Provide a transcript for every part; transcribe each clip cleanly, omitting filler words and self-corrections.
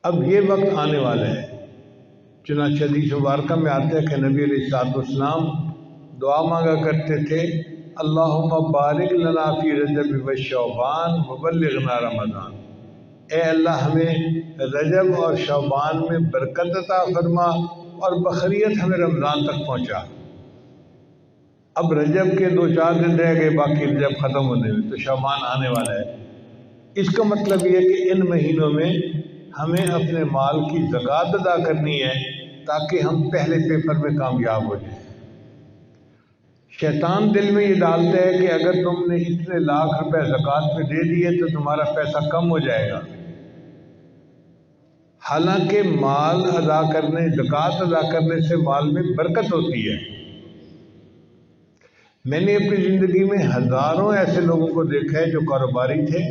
اب یہ وقت آنے والا ہے، چنانچہ حدیث مبارکہ میں آتا ہے کہ نبی علیہ الصلوۃ والسلام دعا مانگا کرتے تھے، اللہم بارک لنا فی رجب و شعبان وبلغنا رمضان، اے اللہ ہمیں رجب اور شعبان میں برکت عطا فرما اور بخیریت ہمیں رمضان تک پہنچا۔ اب رجب کے 2-4 دن رہ گئے، باقی رجب ختم ہونے میں، تو شعبان آنے والا ہے۔ اس کا مطلب یہ ہے کہ ان مہینوں میں ہمیں اپنے مال کی زکوٰۃ ادا کرنی ہے تاکہ ہم پہلے پیپر میں کامیاب ہو جائیں۔ شیطان دل میں یہ ڈالتا ہے کہ اگر تم نے اتنے لاکھ روپے زکوٰۃ میں دے دیے تو تمہارا پیسہ کم ہو جائے گا، حالانکہ مال ادا کرنے، زکوٰۃ ادا کرنے سے مال میں برکت ہوتی ہے۔ میں نے اپنی زندگی میں ہزاروں ایسے لوگوں کو دیکھا ہے جو کاروباری تھے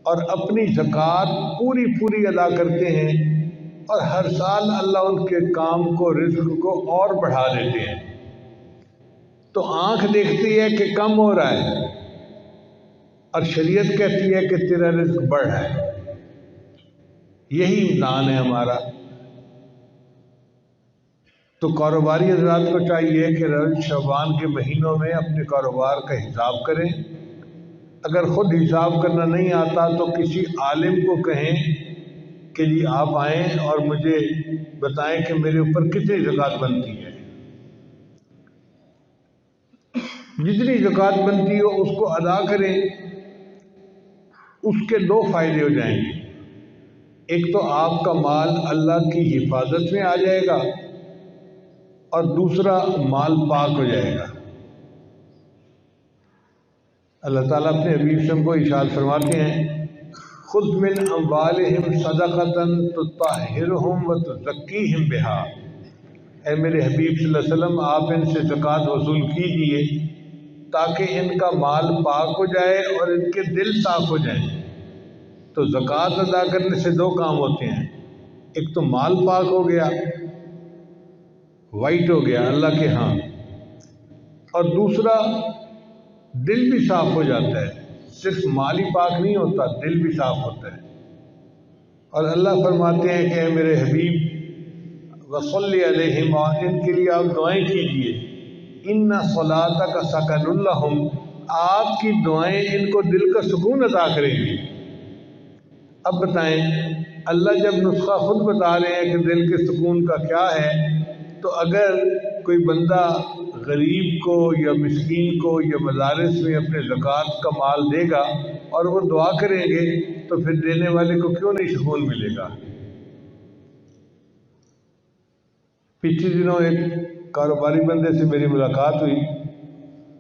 اور اپنی زکوٰۃ پوری ادا کرتے ہیں، اور ہر سال اللہ ان کے کام کو، رزق کو اور بڑھا دیتے ہیں۔ تو آنکھ دیکھتی ہے کہ کم ہو رہا ہے اور شریعت کہتی ہے کہ تیرا رزق بڑھ رہا ہے۔ یہی امتحان ہے ہمارا۔ تو کاروباری حضرات کو چاہیے کہ رجب شعبان کے مہینوں میں اپنے کاروبار کا حساب کریں۔ اگر خود حساب کرنا نہیں آتا تو کسی عالم کو کہیں کہ جی آپ آئیں اور مجھے بتائیں کہ میرے اوپر کتنی زکوٰۃ بنتی ہے۔ جتنی زکوٰۃ بنتی ہو اس کو ادا کریں، اس کے 2 فائدے ہو جائیں گے۔ ایک تو آپ کا مال اللہ کی حفاظت میں آ جائے گا، اور دوسرا مال پاک ہو جائے گا۔ اللہ تعالیٰ اپنے حبیب صلی اللہ علیہ وسلم کو ارشاد فرماتے ہیں، خذ من اموالہم صدقۃ تطہرہم وتزکیہم بہا، اے میرے حبیب صلی اللہ علیہ وسلم آپ ان سے زکوٰۃ وصول کیجئے تاکہ ان کا مال پاک ہو جائے اور ان کے دل صاف ہو جائیں۔ تو زکوٰۃ ادا کرنے سے 2 کام ہوتے ہیں، ایک تو مال پاک ہو گیا، وائٹ ہو گیا اللہ کے ہاں، اور دوسرا دل بھی صاف ہو جاتا ہے۔ صرف مال ہی پاک نہیں ہوتا، دل بھی صاف ہوتا ہے۔ اور اللہ فرماتے ہیں کہ اے میرے حبیب وصلی علیہم، اور ان کے لیے آپ دعائیں کیجئے، ان صلاتک سکن لہم، آپ کی دعائیں ان کو دل کا سکون عطا کریں گی۔ اب بتائیں، اللہ جب نسخہ خود بتا رہے ہیں کہ دل کے سکون کا کیا ہے، تو اگر کوئی بندہ غریب کو یا مسکین کو یا مدارس میں اپنے زکوٰۃ کا مال دے گا اور وہ دعا کریں گے تو پھر دینے والے کو کیوں نہیں سکون ملے گا؟ پچھلے دنوں ایک کاروباری بندے سے میری ملاقات ہوئی،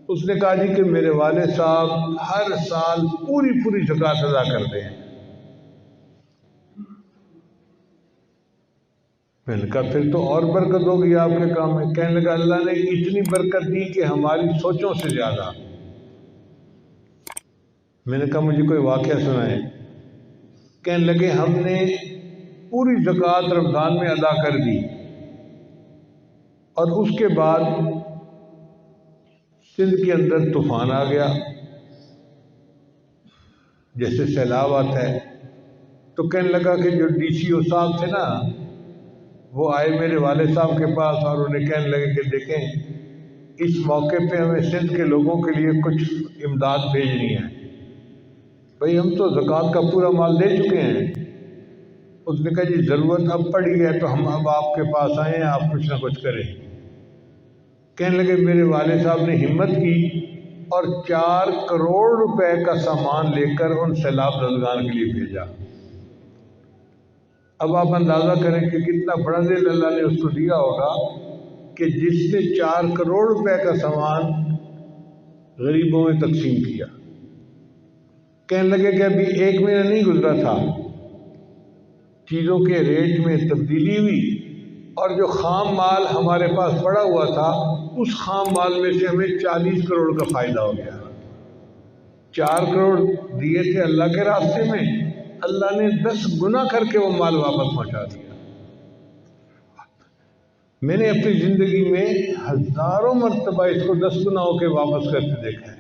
اس نے کہا جی کہ میرے والد صاحب ہر سال پوری زکوٰۃ ادا کرتے ہیں۔ میں نے کہا پھر تو اور برکت ہوگی آپ کے کام میں۔ کہنے لگا اللہ نے اتنی برکت دی کہ ہماری سوچوں سے زیادہ۔ میں نے کہا مجھے کوئی واقعہ سنائیں۔ کہنے لگے ہم نے پوری زکوٰۃ رمضان میں ادا کر دی، اور اس کے بعد سندھ کے اندر طوفان آ گیا، جیسے سیلاب آتا ہے۔ تو کہنے لگا کہ جو ڈی سی او صاحب تھے نا، وہ آئے میرے والد صاحب کے پاس اور انہیں کہنے لگے کہ دیکھیں اس موقع پہ ہمیں سندھ کے لوگوں کے لیے کچھ امداد بھیجنی ہے۔ بھئی ہم تو زکوٰۃ کا پورا مال دے چکے ہیں۔ اس نے کہا جی ضرورت اب پڑی ہے تو ہم اب آپ کے پاس آئے ہیں، آپ کچھ نہ کچھ کریں۔ کہنے لگے میرے والد صاحب نے ہمت کی اور 4 کروڑ روپے کا سامان لے کر ان سیلاب زدگان کے لیے بھیجا۔ اب آپ اندازہ کریں کہ کتنا بڑا دل اللہ نے اس کو دیا ہوگا کہ جس نے 4 کروڑ روپے کا سامان غریبوں میں تقسیم کیا۔ کہنے لگے کہ ابھی 1 مہینہ نہیں گزرا تھا، چیزوں کے ریٹ میں تبدیلی ہوئی، اور جو خام مال ہمارے پاس پڑا ہوا تھا اس خام مال میں سے ہمیں 40 کروڑ کا فائدہ ہو گیا۔ 4 کروڑ دیے تھے اللہ کے راستے میں، اللہ نے 10 گنا کر کے وہ مال واپس پہنچا دیا۔ میں نے اپنی زندگی میں ہزاروں مرتبہ اس کو 10 گنا ہو کے واپس کرتے دیکھا ہے۔